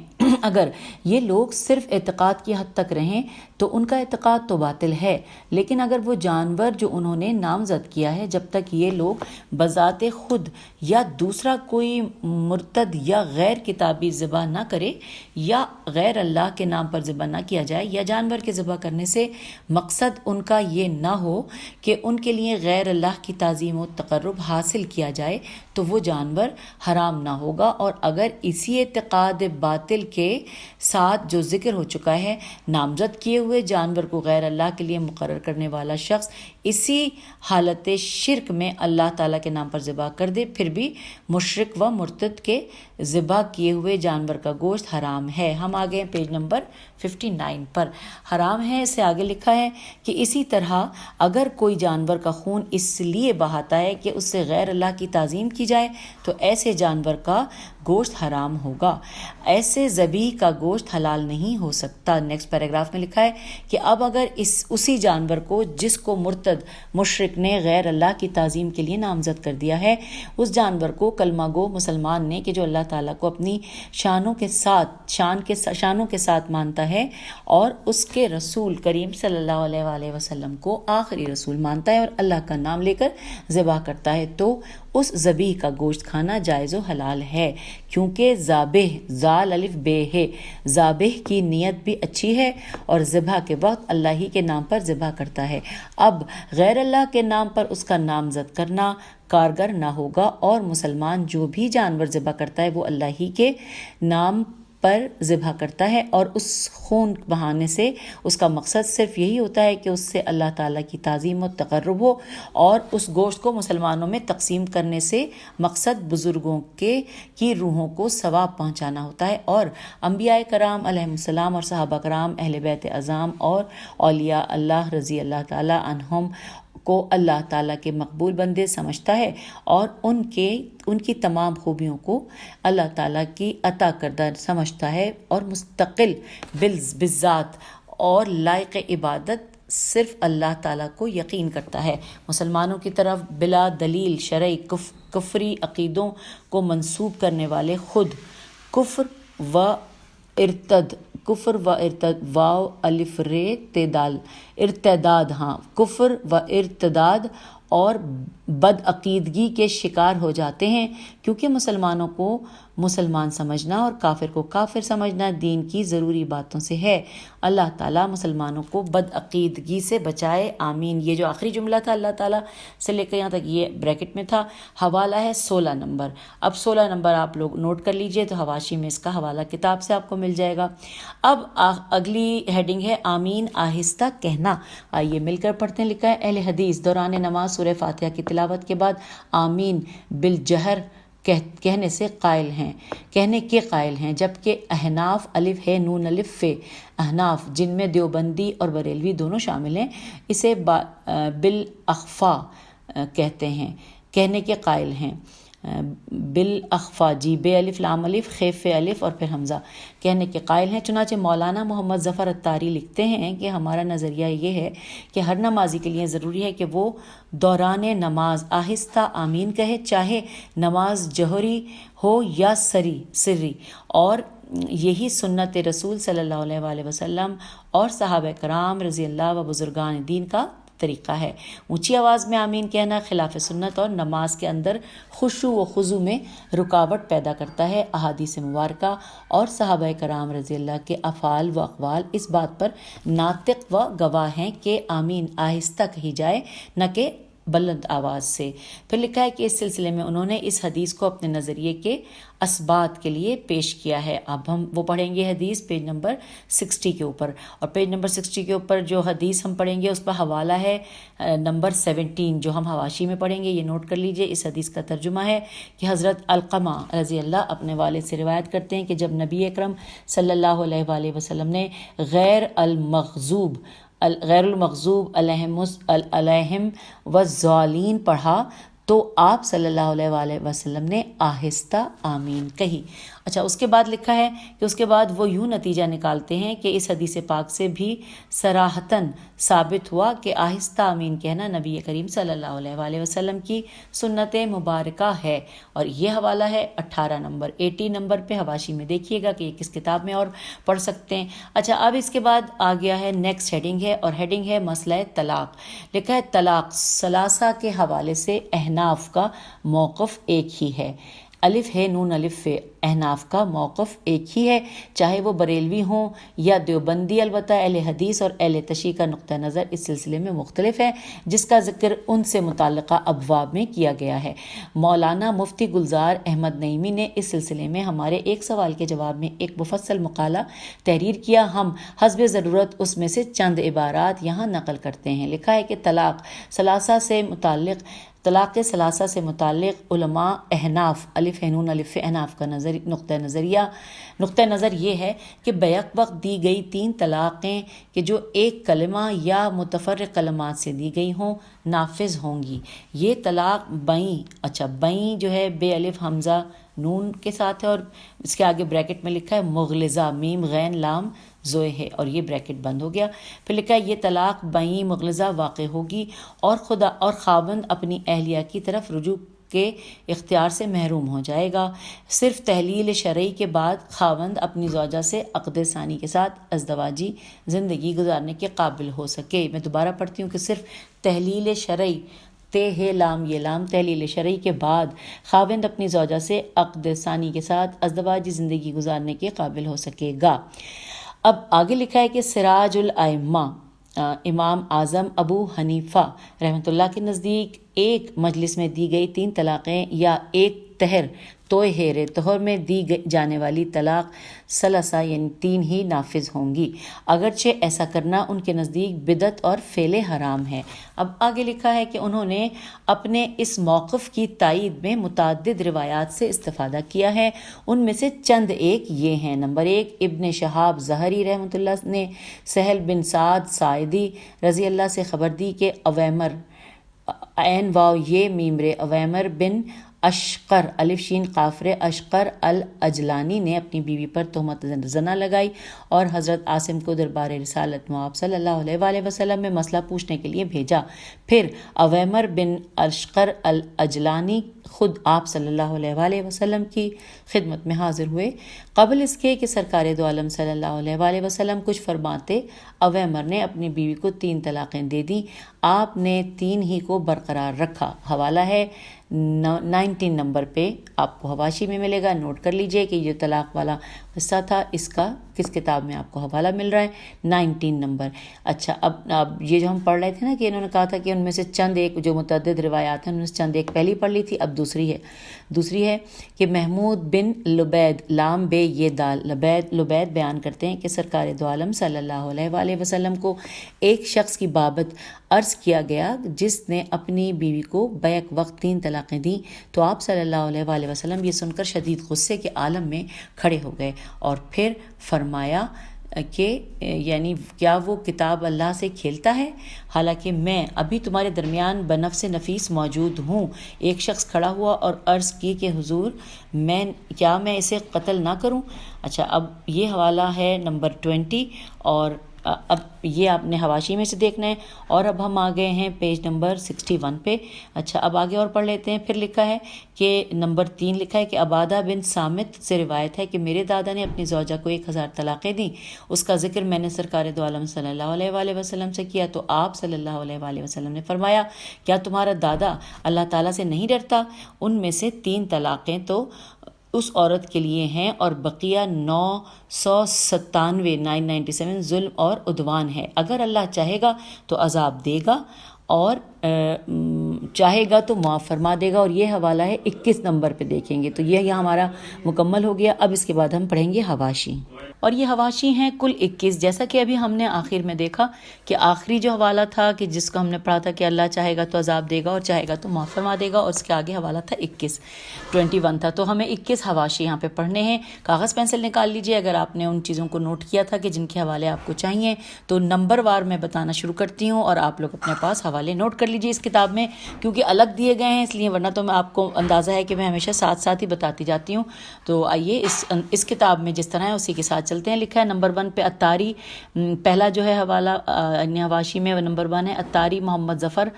A: اگر یہ لوگ صرف اعتقاد کی حد تک رہیں تو ان کا اعتقاد تو باطل ہے، لیکن اگر وہ جانور جو انہوں نے نامزد کیا ہے، جب تک یہ لوگ بذات خود یا دوسرا کوئی مرتد یا غیر کتابی ذبح نہ کرے یا غیر اللہ کے نام پر ذبح نہ کیا جائے، یا جانور کے ذبح کرنے سے مقصد ان کا یہ نہ ہو کہ ان کے لیے غیر اللہ کی تعظیم و تقرب حاصل کیا جائے، تو وہ جانور حرام نہ ہوگا۔ اور اگر اسی اعتقاد باطل کے ساتھ جو ذکر ہو چکا ہے، نامزد کیے ہوئے جانور کو غیر اللہ کے لیے مقرر کرنے والا شخص اسی حالت شرک میں اللہ تعالیٰ کے نام پر ذبح کر دے، پھر بھی مشرک و مرتد کے ذبح کیے ہوئے جانور کا گوشت حرام ہے۔ ہم آگے ہیں پیج نمبر 59 پر۔ حرام ہے، اس سے آگے لکھا ہے کہ اسی طرح اگر کوئی جانور کا خون اس لیے بہاتا ہے کہ اس سے غیر اللہ کی تعظیم کی جائے تو ایسے جانور کا گوشت حرام ہوگا، ایسے ذبیح کا گوشت حلال نہیں ہو سکتا۔ نیکسٹ پیراگراف میں لکھا ہے کہ اب اگر اسی جانور کو جس کو مرتد مشرک نے غیر اللہ کی تعظیم کے لیے نامزد کر دیا ہے، اس جانور کو کلمہ گو مسلمان نے کہ جو اللہ تعالیٰ کو اپنی شانوں کے ساتھ مانتا ہے اور اس کے رسول کریم صلی اللہ علیہ وآلہ وسلم کو آخری رسول مانتا ہے اور اللہ کا نام لے کر ذبح کرتا ہے، تو اس ذبیح کا گوشت کھانا جائز و حلال ہے، کیونکہ ذابح ذال الف بے ہے، ذابح کی نیت بھی اچھی ہے اور ذبح کے وقت اللہ ہی کے نام پر ذبح کرتا ہے۔ اب غیر اللہ کے نام پر اس کا نامزد کرنا کارگر نہ ہوگا، اور مسلمان جو بھی جانور ذبح کرتا ہے وہ اللہ ہی کے نام پر ذبح کرتا ہے، اور اس خون بہانے سے اس کا مقصد صرف یہی ہوتا ہے کہ اس سے اللہ تعالیٰ کی تعظیم و تقرب ہو، اور اس گوشت کو مسلمانوں میں تقسیم کرنے سے مقصد بزرگوں کی روحوں کو ثواب پہنچانا ہوتا ہے، اور انبیاء کرام علیہ السلام اور صحابہ کرام اہل بیت اعظام اور اولیاء اللہ رضی اللہ تعالیٰ عنہم کو اللہ تعالیٰ کے مقبول بندے سمجھتا ہے، اور ان کی تمام خوبیوں کو اللہ تعالیٰ کی عطا کردہ سمجھتا ہے، اور مستقل بالذات اور لائق عبادت صرف اللہ تعالیٰ کو یقین کرتا ہے۔ مسلمانوں کی طرف بلا دلیل شرعی کفری عقیدوں کو منسوب کرنے والے خود کفر و ارتد واو الف رے تدال ارتداد کفر و ارتداد اور بد عقیدگی کے شکار ہو جاتے ہیں، کیونکہ مسلمانوں کو مسلمان سمجھنا اور کافر کو کافر سمجھنا دین کی ضروری باتوں سے ہے۔ اللہ تعالیٰ مسلمانوں کو بد عقیدگی سے بچائے، آمین۔ یہ جو آخری جملہ تھا اللہ تعالیٰ سے لے کے یہاں تک یہ بریکٹ میں تھا۔ حوالہ ہے 16 نمبر۔ اب 16 نمبر آپ لوگ نوٹ کر لیجئے، تو حواشی میں اس کا حوالہ کتاب سے آپ کو مل جائے گا۔ اب اگلی ہیڈنگ ہے آمین آہستہ کہنا۔ آئیے مل کر پڑھتے ہیں۔ لکھا ہے اہل حدیث دوران نماز سورہ فاتحہ کی تلاوت کے بعد آمین بالجہر کہنے کے قائل ہیں، جبکہ احناف الف ہے نون الف فے، احناف جن میں دیوبندی اور بریلوی دونوں شامل ہیں، اسے بالاخفا کہنے کے قائل ہیں۔ بالاخفا جی، بے الف لام الف خیف الف اور پھر حمزہ کہنے کے قائل ہیں۔ چنانچہ مولانا محمد ظفر اتاری لکھتے ہیں کہ ہمارا نظریہ یہ ہے کہ ہر نمازی کے لیے ضروری ہے کہ وہ دوران نماز آہستہ آمین کہے، چاہے نماز جہری ہو یا سری، اور یہی سنت رسول صلی اللہ علیہ وآلہ وسلم اور صحابہ کرام رضی اللہ و بزرگان دین کا طریقہ ہے۔ اونچی آواز میں آمین کہنا خلاف سنت اور نماز کے اندر خشوع و خضوع میں رکاوٹ پیدا کرتا ہے۔ احادیث مبارکہ اور صحابہ کرام رضی اللہ کے افعال و اقوال اس بات پر ناطق و گواہ ہیں کہ آمین آہستہ کہی جائے، نہ کہ بلند آواز سے۔ پھر لکھا ہے کہ اس سلسلے میں انہوں نے اس حدیث کو اپنے نظریے کے اثبات کے لیے پیش کیا ہے۔ اب ہم وہ پڑھیں گے حدیث پیج نمبر 60 کے اوپر، اور پیج نمبر 60 کے اوپر جو حدیث ہم پڑھیں گے اس پر حوالہ ہے نمبر 17 جو ہم حواشی میں پڑھیں گے، یہ نوٹ کر لیجئے۔ اس حدیث کا ترجمہ ہے کہ حضرت علقمہ رضی اللہ اپنے والد سے روایت کرتے ہیں کہ جب نبی اکرم صلی اللہ علیہ وآلہ وسلم نے غیر المغضوب علیہم والضالین پڑھا تو آپ صلی اللہ علیہ وآلہ وسلم نے آہستہ آمین کہی۔ اچھا اس کے بعد لکھا ہے کہ اس کے بعد وہ یوں نتیجہ نکالتے ہیں کہ اس حدیث پاک سے بھی صراحتاً ثابت ہوا کہ آہستہ آمین کہنا نبی کریم صلی اللہ علیہ وآلہ وسلم کی سنت مبارکہ ہے، اور یہ حوالہ ہے 18 نمبر 80 نمبر پہ، حواشی میں دیکھیے گا کہ یہ کس کتاب میں اور پڑھ سکتے ہیں۔ اچھا اب اس کے بعد آ گیا ہے نیکسٹ ہیڈنگ ہے، اور ہیڈنگ ہے مسئلہ طلاق۔ لکھا ہے طلاق ثلاثہ کے حوالے سے احناف کا موقف ایک ہی ہے، الف ہے نون الف ہے، احناف کا موقف ایک ہی ہے، چاہے وہ بریلوی ہوں یا دیوبندی، البتہ اہل حدیث اور اہل تشیع کا نقطہ نظر اس سلسلے میں مختلف ہے، جس کا ذکر ان سے متعلقہ ابواب میں کیا گیا ہے۔ مولانا مفتی گلزار احمد نعیمی نے اس سلسلے میں ہمارے ایک سوال کے جواب میں ایک مفصل مقالہ تحریر کیا، ہم حسب ضرورت اس میں سے چند عبارات یہاں نقل کرتے ہیں۔ لکھا ہے کہ طلاق ثلاثہ سے متعلق علماء احناف، الف ہے نون الف ہے، احناف کا نقطہ نظر یہ ہے کہ بیک وقت دی گئی 3 طلاقیں کہ جو ایک کلمہ یا متفرق کلمات سے دی گئی ہوں نافذ ہوں گی۔ یہ طلاق بئیں جو ہے بے الف حمزہ نون کے ساتھ ہے، اور اس کے آگے بریکٹ میں لکھا ہے مغلظہ میم غین لام زوئے ہے، اور یہ بریکٹ بند ہو گیا۔ پھر لکھا ہے یہ طلاق بئیں مغلظہ واقع ہوگی اور خدا اور خاوند اپنی اہلیہ کی طرف رجوع کے اختیار سے محروم ہو جائے گا، صرف تحلیل شرعی کے بعد خاوند اپنی زوجہ سے عقد ثانی کے ساتھ ازدواجی زندگی گزارنے کے قابل ہو سکے۔ میں دوبارہ پڑھتی ہوں کہ صرف تحلیل شرعی تحلیل شرعی کے بعد خاوند اپنی زوجہ سے عقد ثانی کے ساتھ ازدواجی زندگی گزارنے کے قابل ہو سکے گا۔ اب آگے لکھا ہے کہ سراج الائمہ امام اعظم ابو حنیفہ رحمۃ اللہ کے نزدیک ایک مجلس میں دی گئی 3 طلاقیں یا ایک توہر میں دی جانے والی طلاق ثلاثہ یعنی 3 ہی نافذ ہوں گی، اگرچہ ایسا کرنا ان کے نزدیک بدعت اور فعل حرام ہے۔ اب آگے لکھا ہے کہ انہوں نے اپنے اس موقف کی تائید میں متعدد روایات سے استفادہ کیا ہے، ان میں سے چند ایک یہ ہیں۔ نمبر 1، ابن شہاب ظہری رحمۃ اللہ نے سہل بن سعد ساعدی رضی اللہ سے خبر دی کہ اویمر عین واو یہ میمر اویمر بن اشقر الف شین قافر اشقر الاجلانی نے اپنی بیوی پر تہمت زنا لگائی اور حضرت عاصم کو دربار رسالت آپ صلی اللہ علیہ وآلہ وسلم میں مسئلہ پوچھنے کے لیے بھیجا۔ پھر اویمر بن اشقر الاجلانی خود آپ صلی اللہ علیہ وآلہ وسلم کی خدمت میں حاضر ہوئے۔ قبل اس کے کہ سرکار دو عالم صلی اللہ علیہ وآلہ وسلم کچھ فرماتے، اویمر نے اپنی بیوی کو 3 طلاقیں دے دیں، آپ نے 3 ہی کو برقرار رکھا۔ حوالہ ہے 19 نمبر پہ، آپ کو حواشی میں ملے گا، نوٹ کر لیجئے کہ یہ طلاق والا قصہ تھا، اس کا کس کتاب میں آپ کو حوالہ مل رہا ہے، 19 نمبر۔ اچھا اب یہ جو ہم پڑھ رہے تھے نا کہ انہوں نے کہا تھا کہ ان میں سے چند ایک جو متعدد روایات ہیں ان میں سے چند ایک پہلی پڑھ لی تھی، اب دوسری ہے کہ محمود بن لبید لام بے یہ دال لبید بیان کرتے ہیں کہ سرکار دو عالم صلی اللہ علیہ وآلہ وسلم کو ایک شخص کی بابت عرض کیا گیا جس نے اپنی بیوی کو بیک وقت 3 طلاقیں دیں، تو آپ صلی اللہ علیہ وآلہ وسلم یہ سن کر شدید غصے کے عالم میں کھڑے ہو گئے اور پھر فرمایا کہ یعنی کیا وہ کتاب اللہ سے کھیلتا ہے، حالانکہ میں ابھی تمہارے درمیان بنفس نفیس موجود ہوں۔ ایک شخص کھڑا ہوا اور عرض کی کہ حضور میں اسے قتل نہ کروں۔ اچھا اب یہ حوالہ ہے نمبر 20، اور اب یہ آپ نے حواشی میں سے دیکھنا ہے، اور اب ہم آ گئے ہیں پیج نمبر 61 پہ۔ اچھا اب آگے اور پڑھ لیتے ہیں۔ پھر لکھا ہے کہ نمبر 3 لکھا ہے کہ عبادہ بن صامت سے روایت ہے کہ میرے دادا نے اپنی زوجہ کو 1000 طلاقیں دیں، اس کا ذکر میں نے سرکار دو عالم صلی اللہ علیہ وآلہ وسلم سے کیا، تو آپ صلی اللہ علیہ وآلہ وسلم نے فرمایا کیا تمہارا دادا اللہ تعالیٰ سے نہیں ڈرتا؟ ان میں سے 3 طلاقیں تو اس عورت کے لیے ہیں اور بقیہ 997 ظلم اور عدوان ہے۔ اگر اللہ چاہے گا تو عذاب دے گا اور چاہے گا تو معاف فرما دے گا، اور یہ حوالہ ہے 21 نمبر پہ دیکھیں گے۔ تو یہ ہمارا مکمل ہو گیا۔ اب اس کے بعد ہم پڑھیں گے حواشی۔ اور یہ حواشی ہیں کل 21. جیسا کہ ابھی ہم نے آخر میں دیکھا کہ آخری جو حوالہ تھا کہ جس کو ہم نے پڑھا تھا کہ اللہ چاہے گا تو عذاب دے گا اور چاہے گا تو معاف فرما دے گا، اور اس کے آگے حوالہ تھا 21 تھا. تو ہمیں 21 حواشی یہاں پہ پڑھنے ہیں. کاغذ پینسل نکال لیجئے اگر آپ نے ان چیزوں کو نوٹ کیا تھا کہ جن کے حوالے آپ کو چاہیے. تو نمبر وار میں بتانا شروع کرتی ہوں اور آپ لوگ اپنے پاس حوالے نوٹ کر لیجئے اس کتاب میں، کیونکہ الگ دیے گئے ہیں اس لیے، ورنہ تو میں آپ کو اندازہ ہے کہ میں ہمیشہ ساتھ ساتھ ہی بتاتی جاتی ہوں. تو آئیے اس کتاب میں جس طرح ہے اسی کے ساتھ چلتے ہیں. لکھا ہے نمبر 1 پہ اتاری، پہلا جو ہے حوالہ حواشی میں نمبر 1 ہے اتاری محمد ظفر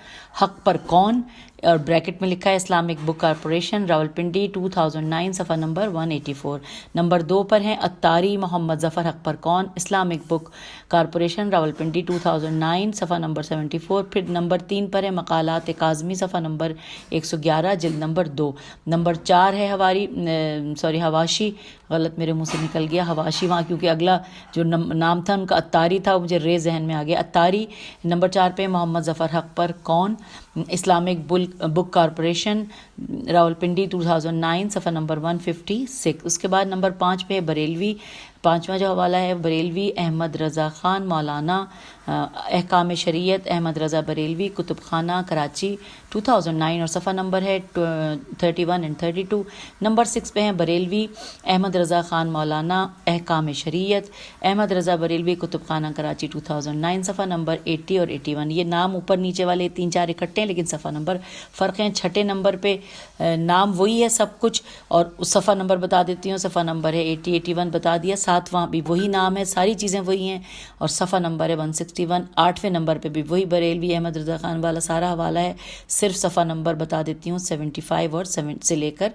A: حق پر کون، اور بریکٹ میں لکھا ہے اسلامک بک کارپوریشن راولپنڈی 2009 صفحہ نمبر 184. نمبر 2 پر ہیں اتاری محمد ظفر حق پر کون اسلامک بک کارپوریشن راولپنڈی 2009 صفحہ نمبر 74. پھر نمبر 3 پر ہے مقالات کاظمی صفحہ نمبر 111 جلد نمبر 2. نمبر 4 ہے حواشی، غلط میرے منہ سے نکل گیا حواشی وہاں، کیونکہ اگلا جو نام تھا ان کا اتاری تھا، مجھے رے ذہن میں آ گیا اتاری. نمبر 4 پہ محمد ظفر حق پر کون اسلامک بک کارپوریشن راولپنڈی 2009 صفحہ نمبر 156. اس کے بعد نمبر 5 پہ بریلوی، 5واں جو حوالہ ہے بریلوی احمد رضا خان مولانا احکام شریعت احمد رضا بریلوی کتب خانہ کراچی 2009 اور صفحہ نمبر ہے 31 and 32. نمبر 6 پہ ہیں بریلوی احمد رضا خان مولانا احکام شریعت احمد رضا بریلوی کتب خانہ کراچی 2009 صفحہ نمبر 80 اور 81. یہ نام اوپر نیچے والے 3-4 اکٹھے ہیں لیکن صفحہ نمبر فرق ہیں. 6 نمبر پہ نام وہی ہے سب کچھ، اور صفحہ نمبر بتا دیتی ہوں. صفحہ نمبر ہے 80-81 بتا دیا. 7واں بھی وہی نام ہے، ساری چیزیں وہی ہیں، اور صفحہ نمبر ہے 161. 8ویں نمبر پہ بھی وہی بریلوی احمد رضا خان والا سارا حوالہ ہے، صرف صفحہ نمبر بتا دیتی ہوں 75 اور 7 سے لے کر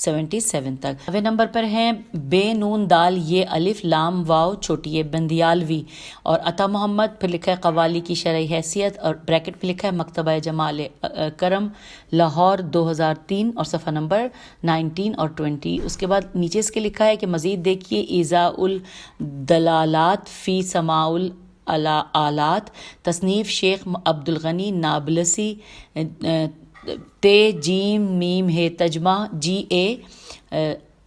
A: 77 تک. 9ویں نمبر پر ہیں بے نون دال یہ الف لام واو چھوٹی ہے بندیالوی اور عطا محمد. پھر لکھا ہے قوالی کی شرعی حیثیت، اور بریکٹ میں لکھا ہے مکتبہ جمال کرم لاہور 2003 اور صفحہ نمبر 19 اور 20. اس کے بعد نیچے اس کے لکھا ہے کہ مزید دیکھیے ایذاء الدلالات فی سماع الآلات تصنیف شیخ عبدالغنی نابلسی تے جیم میم ہے تجمہ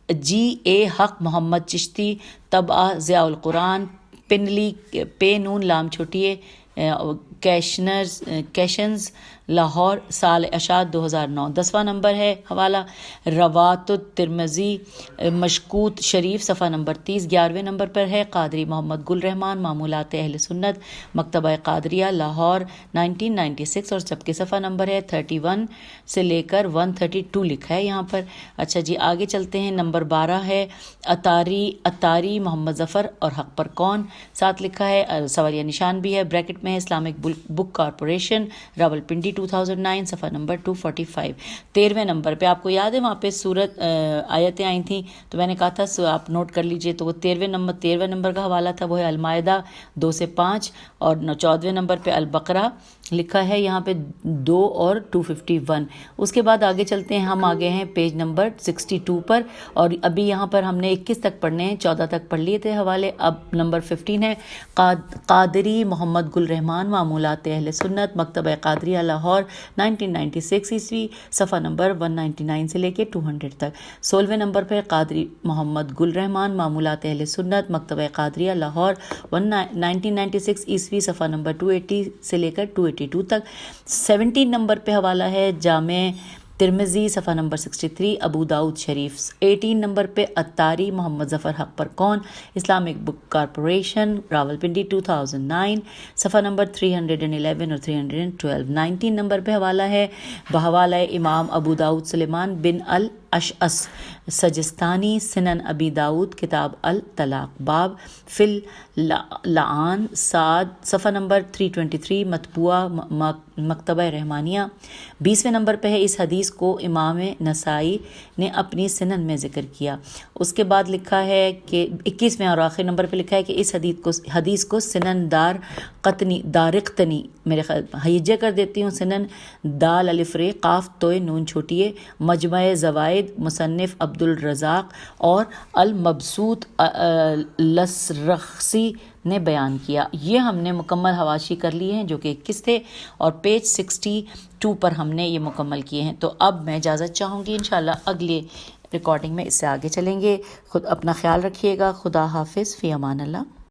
A: جی اے حق محمد چشتی طبعہ ضیاء القرآن پنلی پے نون لام چھوٹی ہے کیشنز لاہور سال اشاعت 2009. 10واں نمبر ہے حوالہ روات الترمذی مشکوت شریف صفحہ نمبر 30. 11ویں نمبر پر ہے قادری محمد گل رحمان معمولات اہل سنت مکتبہ قادریہ لاہور 1996 اور سب کے صفحہ نمبر ہے 31 سے لے کر 132 لکھا ہے یہاں پر. اچھا جی آگے چلتے ہیں. نمبر 12 ہے اتاری محمد ظفر اور حق پر کون، ساتھ لکھا ہے سوالیہ نشان بھی ہے، بریکٹ میں ہے اسلامک بک کارپوریشن راولپنڈی 2009 صفحہ نمبر 245. 13ویں نمبر پہ آپ کو یاد ہے وہاں پہ سورت آیتیں آئی تھیں تو میں نے کہا تھا آپ نوٹ کر لیجئے. تو وہ 13ویں نمبر کا حوالہ تھا وہ ہے المائدہ 2 سے 5 اور 14ویں نمبر پہ البقرہ لکھا ہے یہاں پہ 2 اور 251. اس کے بعد آگے چلتے ہیں. ہم آگے ہیں پیج نمبر 62 پر اور ابھی یہاں پر ہم نے 21 تک پڑھنے ہیں، 14 تک پڑھ لیے تھے حوالے. اب نمبر 15 ہے قادری محمد گل رحمان معمولات اہل سنت مکتبہ قادریہ لاہور 1996 عیسوی صفحہ نمبر 199 سے لے کے 200 تک. 16ویں نمبر پر قادری محمد گل رحمان معمولات اہل سنت مکتبہ قادریہ لاہور 1996 عیسوی صفحہ نمبر 280 سے لے کر 282 تک. 17 نمبر پہ حوالہ ہے جامع ترمذی صفحہ نمبر 63 ابو داؤد شریف. 18 نمبر پہ اتاری محمد ظفر حق پر کون اسلامک بک کارپوریشن راولپنڈی 2009 صفحہ نمبر 311 اور 312. 19 نمبر پہ حوالہ ہے بحوالہ امام ابو داؤد سلیمان بن الاشعث سجستانی سنن ابی داؤد کتاب الطلاق باب فی اللعان سعد صفحہ نمبر 323 مطبوعہ مکتبہ رحمانیہ. 20ویں نمبر پہ ہے اس حدیث کو امام نسائی نے اپنی سنن میں ذکر کیا. اس کے بعد لکھا ہے کہ 21ویں اور آخری نمبر پہ لکھا ہے کہ اس حدیث کو سنن دارقطنی میرے خیال ہیجے کر دیتی ہوں سنن دال الف ر قاف توئے نون چھوٹیے مجمع زوائد مصنف عبد الرزاق اور المبسوط لسرخسی نے بیان کیا. یہ ہم نے مکمل حواشی کر لیے ہیں جو کہ 21 تھے اور پیج 62 پر ہم نے یہ مکمل کیے ہیں. تو اب میں اجازت چاہوں گی انشاءاللہ اگلے ریکارڈنگ میں اس سے آگے چلیں گے. خود اپنا خیال رکھیے گا. خدا حافظ. فی امان اللہ.